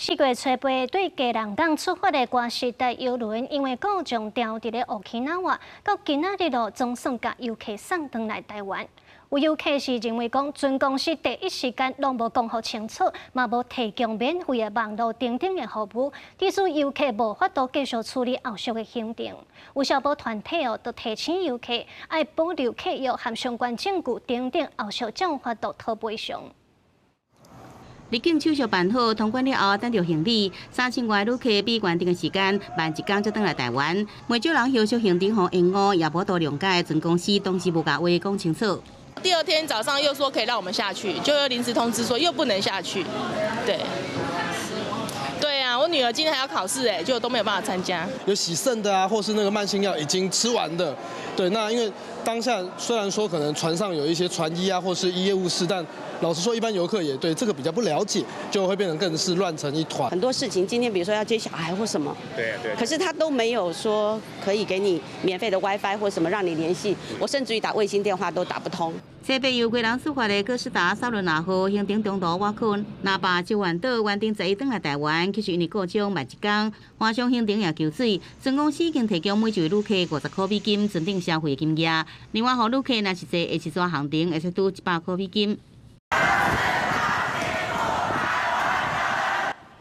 4月初八对基隆港出发的瓜实台邮轮，因为故障掉伫咧乌基纳瓦，到今仔日总算甲游客送回来台湾。有游客是认为讲，船公司第一时间拢无讲好清楚，嘛无提供免费的网络订订的服务，致使游客无法度继续处理后续的行程。有消保团体都提醒游客，爱保留契约和相关证据，订订后续才有法度讨赔偿。 入境手续办好，通关了后，等着行李，3000外旅客比原定的时间慢1天才返来台湾。袂少人后续行程予延误，也无多谅解船公司当时无甲话讲清楚。第2天早上又说可以让我们下去，就又临时通知说又不能下去。对啊，我女儿今天还要考试就都没有办法参加。有洗肾的啊，或是那个慢性药已经吃完的。对，那因为当下虽然说可能船上有一些船医啊，或是医业务室，但老实说，一般游客也对这个比较不了解，就会变成更是乱成一团。很多事情，今天比如说要接小孩或什么，对，可是他都没有说可以给你免费的 WiFi 或什么让你联系，我甚至于打卫星电话都打不通。 西北由贵人出发的哥斯达3轮2号行程中途挖坑，那霸周环岛原定11返来台湾，其实因为故障慢1天，花上行程也求水。船公司已经提供每一位旅客50块美金船顶消费金额，另外，予旅客若是坐下一转行程，会使拄100块美金。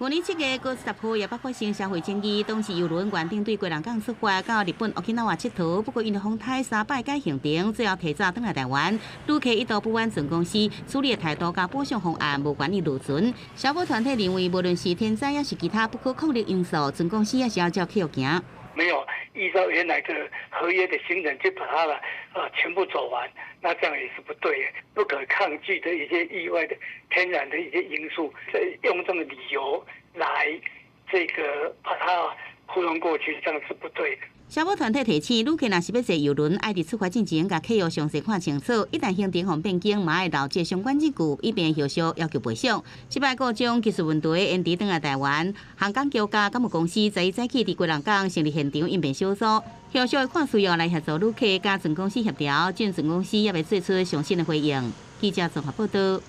去年7月，10号也发生社会争议，当时邮轮原定对基隆港出发，到日本奥克纳瓦佚佗，不过因为风台3摆改行程，最后提早返来台湾。旅客一度不满船公司处理的态度甲补偿方案无愿意入船。消保团体认为，无论是天灾还是其他不可抗力因素，船公司也是要照契约行。 没有依照原来的合约的行程去把它全部走完，那这样也是不对的，不可抗拒的一些意外的天然的一些因素，用这种理由来把它糊弄过去，这样是不对的。 消保团体提醒，旅客若是要坐邮轮，爱伫出发之前，甲契约详细看清楚。一旦行程方变更，嘛爱留这相关证据，以便后续要求赔偿。这摆故障技术问题延迟返来台湾，航港桥甲港务公司昨早起伫基隆港成立现场应变小组，后续看需要来协助旅客甲船公司协调，船公司也未做出详细的回应。记者综合报道。